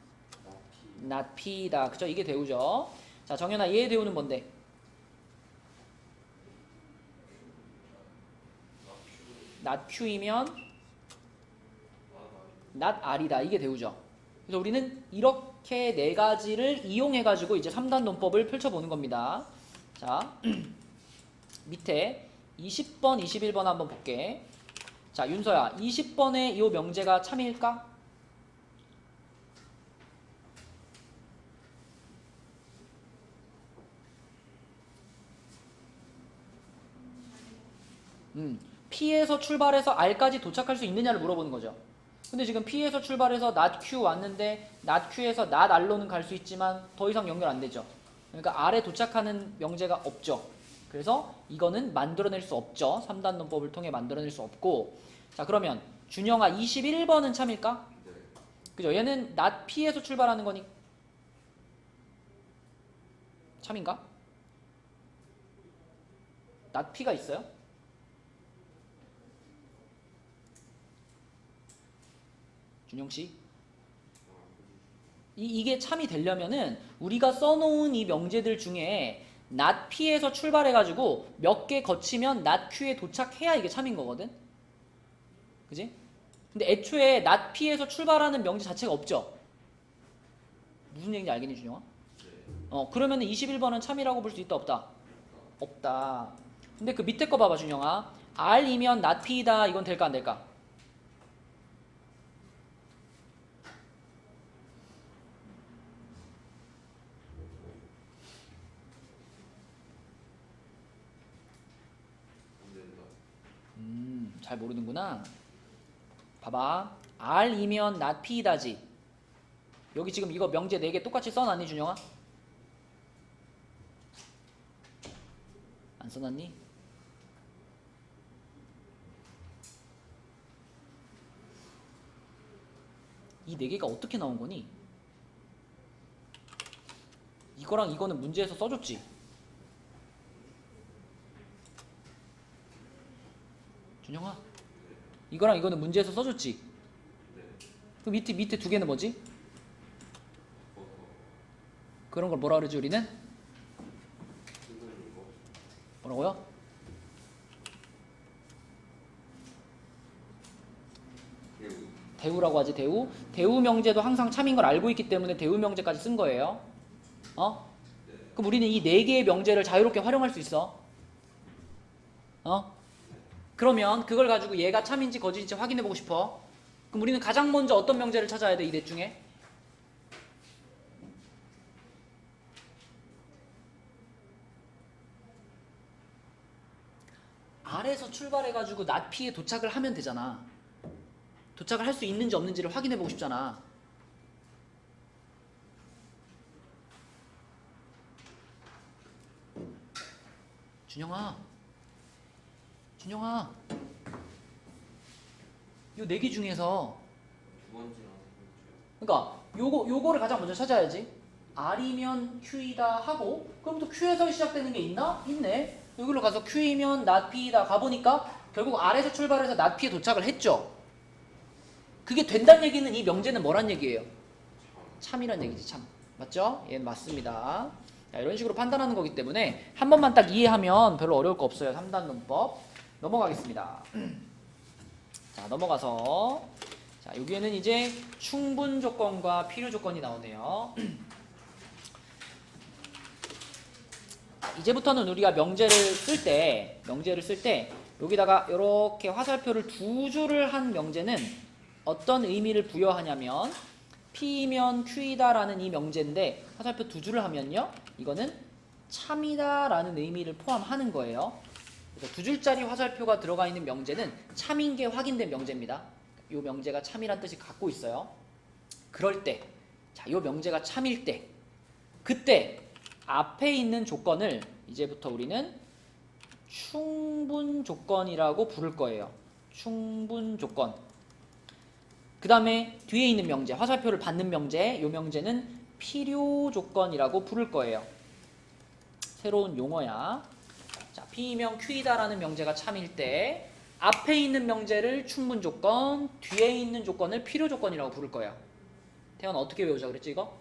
Speaker 1: not P다, 그죠? 이게 대우죠. 자, 정연아, 얘의 대우는 뭔데? not Q이면 not R이다, 이게 대우죠. 그래서 우리는 이렇게 4가지를 이용해가지고 이제 3단 논법을 펼쳐보는 겁니다. 자, 밑에 20번, 21번 한번 볼게. 자, 윤서야, 20번에 이 명제가 참일까? P에서 출발해서 R까지 도착할 수 있느냐를 물어보는 거죠. 근데 지금 P에서 출발해서 not Q 왔는데 not Q에서 not R로는 갈 수 있지만 더 이상 연결 안 되죠. 그러니까 R에 도착하는 명제가 없죠. 그래서 이거는 만들어낼 수 없죠. 3단 논법을 통해 만들어낼 수 없고. 자, 그러면 준영아 21번은 참일까?
Speaker 3: 네.
Speaker 1: 그죠? 얘는 not P에서 출발하는 거니 참인가? not P가 있어요? 준영씨? 이게 참이 되려면은 우리가 써놓은 이 명제들 중에 not P에서 출발해가지고 몇 개 거치면 not Q에 도착해야 이게 참인 거거든? 그지? 근데 애초에 not P에서 출발하는 명제 자체가 없죠? 무슨 얘기인지 알겠니, 준영아? 그러면 21번은 참이라고 볼 수 있다, 없다? 없다. 근데 그 밑에 거 봐봐, 준영아. R이면 not P다, 이건 될까, 안 될까? 잘 모르는구나. 봐봐. R이면 not P다지. 여기 지금 이거 명제 4개 똑같이 써놨니, 준영아? 안 써놨니? 이 4개가 어떻게 나온 거니? 이거랑 이거는 문제에서 써줬지? 준영아, 이거랑 이거는 문제에서 써줬지? 그 밑에 2개는 뭐지? 그런 걸 뭐라 그러지 우리는? 뭐라고요? 대우라고 하지. 대우. 대우 명제도 항상 참인 걸 알고 있기 때문에 대우 명제까지 쓴 거예요. 그럼 우리는 이 4개의 명제를 자유롭게 활용할 수 있어. 그러면 그걸 가지고 얘가 참인지 거짓인지 확인해보고 싶어. 그럼 우리는 가장 먼저 어떤 명제를 찾아야 돼, 이 넷 중에? R에서 출발해가지고 not P에 도착을 하면 되잖아. 도착을 할 수 있는지 없는지를 확인해보고 싶잖아. 준영아, 요 네 개 중에서
Speaker 3: 두 번째랑 세 번째요.
Speaker 1: 그러니까 요거를 가장 먼저 찾아야지. R이면 Q이다 하고 그럼부터 Q에서 시작되는 게 있나? 있네. 여기로 가서 Q이면 not P이다 가보니까 결국 R에서 출발해서 not P에 도착을 했죠. 그게 된다는 얘기는 이 명제는 뭐란 얘기예요? 참이란 얘기지. 참. 맞죠? 예, 맞습니다. 자, 이런 식으로 판단하는 거기 때문에 한 번만 딱 이해하면 별로 어려울 거 없어요. 3단 논법 넘어가겠습니다. 자, 넘어가서 자, 여기에는 이제 충분 조건과 필요 조건이 나오네요. 이제부터는 우리가 명제를 쓸 때 여기다가 이렇게 화살표를 두 줄을 한 명제는 어떤 의미를 부여하냐면 P이면 Q이다라는 이 명제인데 화살표 두 줄을 하면요, 이거는 참이다라는 의미를 포함하는 거예요. 그래서 두 줄짜리 화살표가 들어가 있는 명제는 참인 게 확인된 명제입니다. 이 명제가 참이란 뜻을 갖고 있어요. 그럴 때, 자, 이 명제가 참일 때, 그때 앞에 있는 조건을 이제부터 우리는 충분 조건이라고 부를 거예요. 충분 조건. 그 다음에 뒤에 있는 명제, 화살표를 받는 명제, 이 명제는 필요 조건이라고 부를 거예요. 새로운 용어야. 자, P이면 Q이다라는 명제가 참일 때 앞에 있는 명제를 충분 조건, 뒤에 있는 조건을 필요 조건이라고 부를 거예요. 태연 어떻게 외우자 그랬지 이거?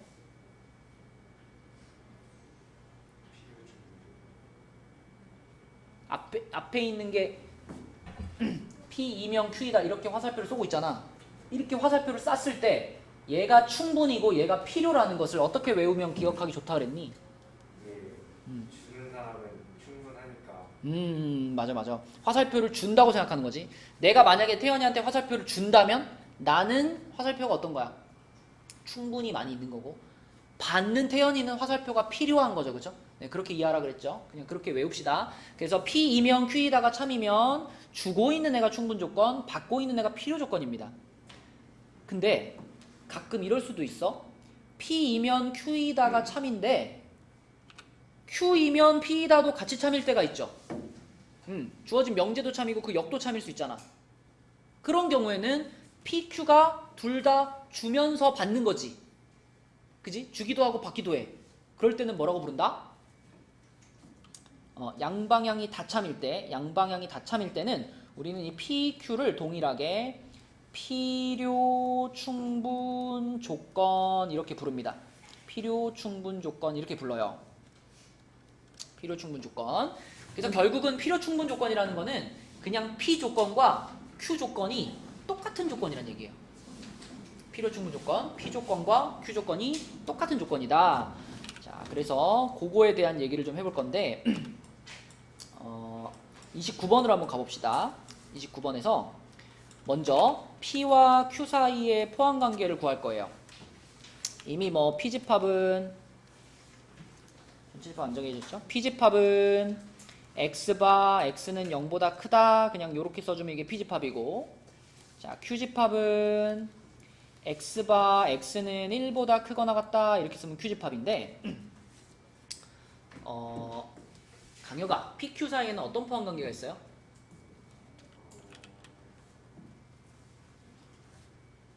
Speaker 1: 앞에 있는 게 P이면 Q이다 이렇게 화살표를 쏘고 있잖아. 이렇게 화살표를 쐈을 때 얘가 충분이고 얘가 필요라는 것을 어떻게 외우면 기억하기 좋다 그랬니?
Speaker 2: 주는 사람은 충분하니까.
Speaker 1: 맞아. 화살표를 준다고 생각하는 거지. 내가 만약에 태연이한테 화살표를 준다면 나는 화살표가 어떤 거야? 충분히 많이 있는 거고, 받는 태연이는 화살표가 필요한 거죠. 그죠? 네, 그렇게 이해하라 그랬죠. 그냥 그렇게 외웁시다. 그래서 P이면 Q이다가 참이면 주고 있는 애가 충분 조건, 받고 있는 애가 필요 조건입니다. 근데 가끔 이럴 수도 있어. P이면 Q이다가 참인데 Q이면 P이다도 같이 참일 때가 있죠. 주어진 명제도 참이고 그 역도 참일 수 있잖아. 그런 경우에는 PQ가 둘 다 주면서 받는 거지. 그지? 주기도 하고 받기도 해. 그럴 때는 뭐라고 부른다? 양방향이 다 참일 때는 우리는 이 PQ를 동일하게 필요 충분 조건 이렇게 부릅니다. 필요 충분 조건 이렇게 불러요. 필요 충분 조건. 그래서 결국은 필요 충분 조건이라는 거는 그냥 P 조건과 Q 조건이 똑같은 조건이라는 얘기예요. 필요 충분 조건, P 조건과 Q 조건이 똑같은 조건이다. 자, 그래서 그거에 대한 얘기를 좀 해볼 건데 29번으로 한번 가봅시다. 29번에서 먼저 P와 Q 사이의 포함 관계를 구할 거예요. 이미 뭐 P집합은 안 정해졌죠? P집합은 X바 X는 0보다 크다. 그냥 이렇게 써주면 이게 P집합이고, 자, Q집합은 X바 X는 1보다 크거나 같다. 이렇게 쓰면 Q집합인데 강효가 PQ 사이에는 어떤 포함 관계가 있어요?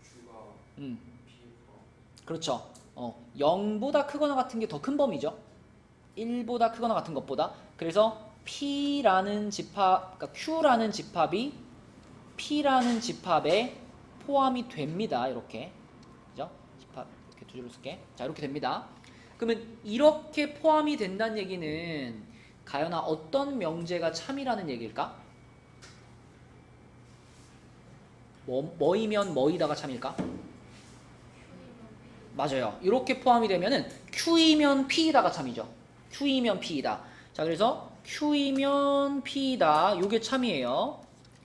Speaker 2: Q가
Speaker 1: 음,
Speaker 2: P가
Speaker 1: 그렇죠. 0보다 크거나 같은 게 더 큰 범위죠. 1보다 크거나 같은 것보다. 그래서 P라는 집합, 그러니까 Q라는 집합이 P라는 집합에 포함이 됩니다. 이렇게. 그죠? 집합 이렇게 두 줄로 쓸게. 자, 이렇게 됩니다. 그러면 이렇게 포함이 된다는 얘기는 가연아 어떤 명제가 참이라는 얘기일까? 뭐이면 뭐이다가 참일까? 맞아요. 이렇게 포함이 되면은 Q이면 P이다가 참이죠. Q이면 P이다. 자, 그래서 Q이면 P이다. 요게 참이에요.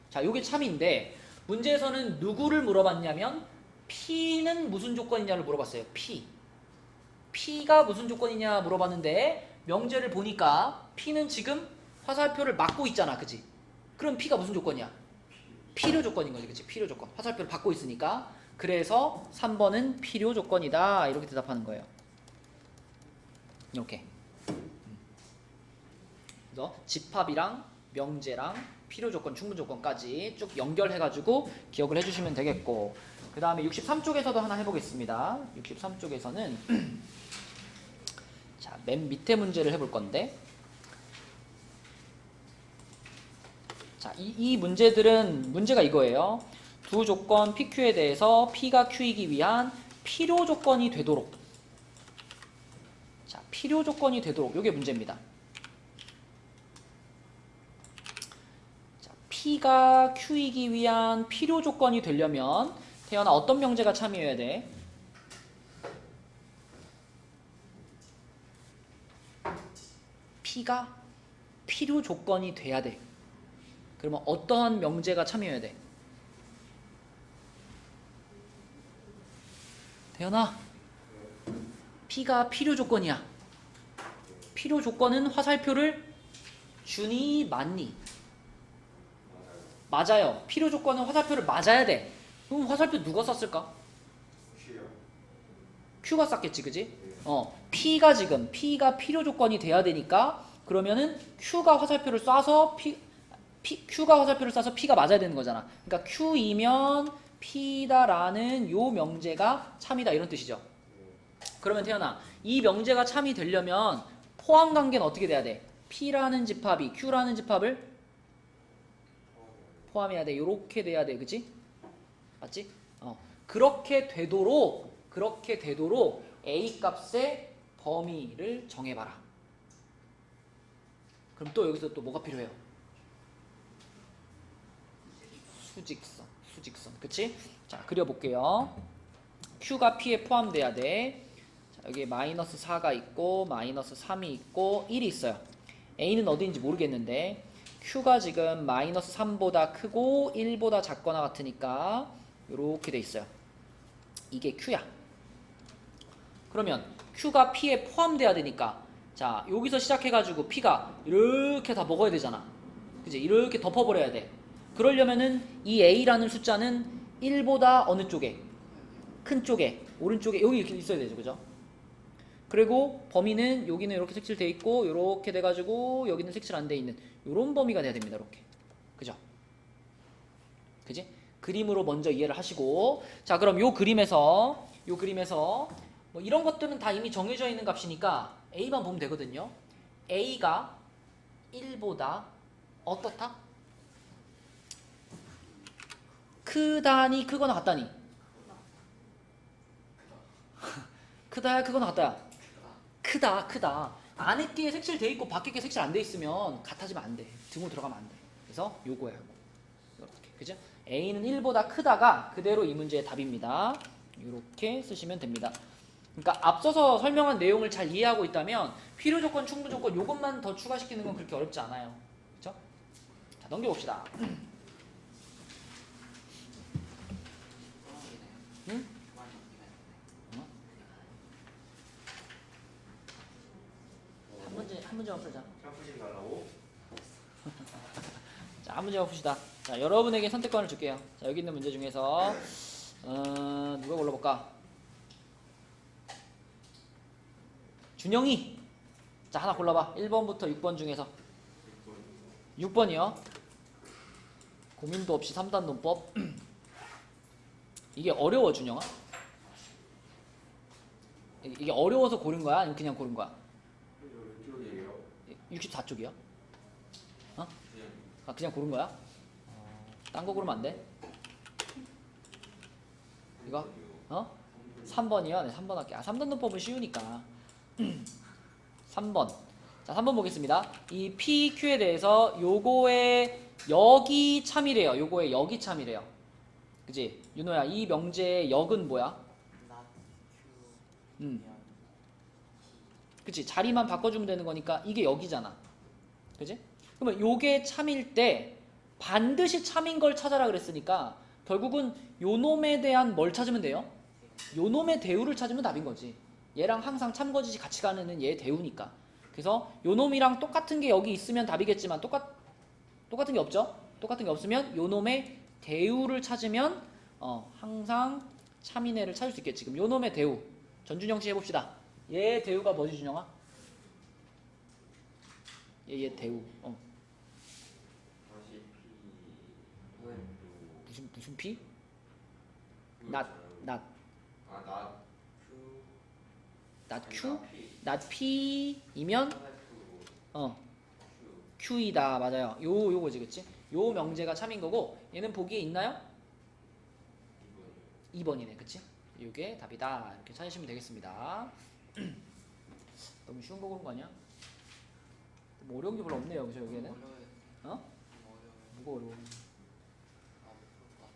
Speaker 1: 자, 요게 참인데 문제에서는 누구를 물어봤냐면 P는 무슨 조건이냐를 물어봤어요. P가 무슨 조건이냐 물어봤는데 명제를 보니까 P는 지금 화살표를 막고 있잖아. 그치? 그럼 P가 무슨 조건이야? 필요 조건인 거지. 그치? 필요 조건. 화살표를 받고 있으니까. 그래서 3번은 필요 조건이다. 이렇게 대답하는 거예요. 이렇게. 그래서 집합이랑 명제랑 필요 조건, 충분 조건까지 쭉 연결해가지고 기억을 해주시면 되겠고, 그 다음에 63쪽에서도 하나 해보겠습니다. 63쪽에서는 자, 맨 밑에 문제를 해볼 건데, 자, 이 문제들은 문제가 이거예요. 두 조건 PQ에 대해서 P가 Q이기 위한 필요 조건이 되도록, 자, 필요 조건이 되도록, 이게 문제입니다. 자, P가 Q이기 위한 필요 조건이 되려면 태연아 어떤 명제가 참여해야 돼? P가 필요 조건이 돼야 돼. 그러면 어떠한 명제가 참여해야 돼? 태연아, P가 필요 조건이야. 필요 조건은 화살표를 주니 맞니? 맞아요. 필요 조건은 화살표를 맞아야 돼. 그럼 화살표 누가 썼을까?
Speaker 2: Q요.
Speaker 1: Q가 썼겠지, 그지? P가 P가 필요 조건이 돼야 되니까, 그러면은 Q가 화살표를 쏴서 Q가 화살표를 쏴서 P가 맞아야 되는 거잖아. 그러니까 Q이면 P다라는 요 명제가 참이다, 이런 뜻이죠. 그러면 태연아, 이 명제가 참이 되려면 포함 관계는 어떻게 돼야 돼? P라는 집합이 Q라는 집합을 포함해야 돼. 요렇게 돼야 돼, 그치? 맞지? 그렇게 되도록 A 값의 범위를 정해봐라. 그럼 또 여기서 또 뭐가 필요해요? 수직선, 그치? 자, 그려볼게요. Q가 P에 포함돼야 돼. 자, 여기 마이너스 4가 있고 마이너스 3이 있고 1이 있어요. A는 어디인지 모르겠는데 Q가 지금 마이너스 3보다 크고 1보다 작거나 같으니까 이렇게 돼 있어요. 이게 Q야. 그러면 Q가 P에 포함돼야 되니까, 자, 여기서 시작해가지고 P가 이렇게 다 먹어야 되잖아. 그치? 이렇게 덮어버려야 돼. 그러려면은 이 A라는 숫자는 1보다 어느 쪽에? 큰 쪽에, 오른쪽에, 여기 이렇게 있어야 되죠. 그죠? 그리고 범위는 여기는 이렇게 색칠돼 있고 이렇게 돼가지고 여기는 색칠 안 돼 있는 이런 범위가 돼야 됩니다. 이렇게. 그죠? 그지? 그림으로 먼저 이해를 하시고, 자, 그럼 요 그림에서 뭐 이런 것들은 다 이미 정해져 있는 값이니까 A만 보면 되거든요. A가 1보다 어떻다? 크다니 크거나 같다니? 크다야 크거나 같다야? 크다. 안에 게 색칠돼 있고 밖에 게 색칠 안 돼 있으면 같아지면 안 돼. 등으로 들어가면 안 돼. 그래서 요거야, 요거. 이렇게. 그죠? A는 1보다 크다가 그대로 이 문제의 답입니다. 이렇게 쓰시면 됩니다. 그러니까 앞서서 설명한 내용을 잘 이해하고 있다면 필요 조건, 충분 조건 요것만 더 추가시키는 건 그렇게 어렵지 않아요. 그렇죠? 자, 넘겨봅시다. 응? 한 문제만 풀자.
Speaker 2: 샤프심 달라고?
Speaker 1: 자, 한 문제만 풉시다. 자, 여러분에게 선택권을 줄게요. 자, 여기 있는 문제 중에서 누가 골라볼까? 준영이. 자, 하나 골라봐. 1번부터 6번 중에서. 6번이요. 고민도 없이 3단 논법. 이게 어려워, 준영아? 이게 어려워서 고른 거야? 아니면 그냥 고른 거야?
Speaker 2: 왼쪽이에요.
Speaker 1: 64쪽이요? 그냥 고른 거야? 딴 거 고르면 안 돼? 이거? 3번이요? 네, 3번 할게. 3단 논법은 쉬우니까. 3번. 자, 3번 보겠습니다. 이 PQ에 대해서 요거의 역이 참이래요. 요거의 역이 참이래요. 그지? 윤호야, 이 명제의 역은 뭐야? 그치? 자리만 바꿔주면 되는 거니까 이게 역이잖아. 그지? 그러면 요게 참일 때 반드시 참인 걸 찾아라 그랬으니까 결국은 요 놈에 대한 뭘 찾으면 돼요? 요 놈의 대우를 찾으면 답인 거지. 얘랑 항상 참거짓이 같이 가는 얘 대우니까. 그래서 요 놈이랑 똑같은 게 여기 있으면 답이겠지만 똑같은 게 없죠? 똑같은 게 없으면 요 놈의 대우를 찾으면 항상 참인 애를 찾을 수 있겠지. 지금 요 놈의 대우 전준영 씨 해봅시다. 얘 대우가 뭐지, 준영아? 얘 대우. 무슨 P?
Speaker 2: 그거
Speaker 1: not
Speaker 2: 있잖아요.
Speaker 1: not
Speaker 2: 아, 나
Speaker 1: not Q?
Speaker 2: P.
Speaker 1: not P이면
Speaker 2: Q.
Speaker 1: Q이다. 맞아요. 요거지, 그치? 요 명제가 참인 거고 얘는 보기에 있나요? 2번이네, 그치? 이게 답이다. 이렇게 찾으시면 되겠습니다. 너무 쉬운 거 고른 거 아니야? 뭐 어려운 게 별로 없네요, 그죠? 여기에는?
Speaker 4: 어려워요.
Speaker 1: 어?
Speaker 4: 어려워요.
Speaker 1: 뭐가 어려워?
Speaker 4: 아, 그럴 것 같아.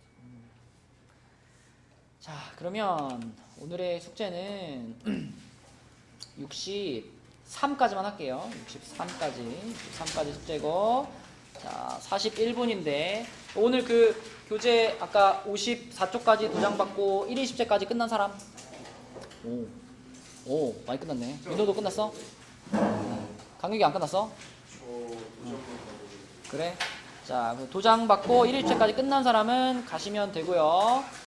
Speaker 1: 자, 그러면 오늘의 숙제는 63까지만 할게요. 63까지 숙제고, 자, 41분인데 오늘 그 교재 아까 54쪽까지 도장 받고 1, 20제까지 끝난 사람? 오, 많이 끝났네. 민호도 끝났어? 강육이 안 끝났어?
Speaker 2: 저 도전만
Speaker 1: 그래. 자, 도장 받고 1일째까지 끝난 사람은 가시면 되고요.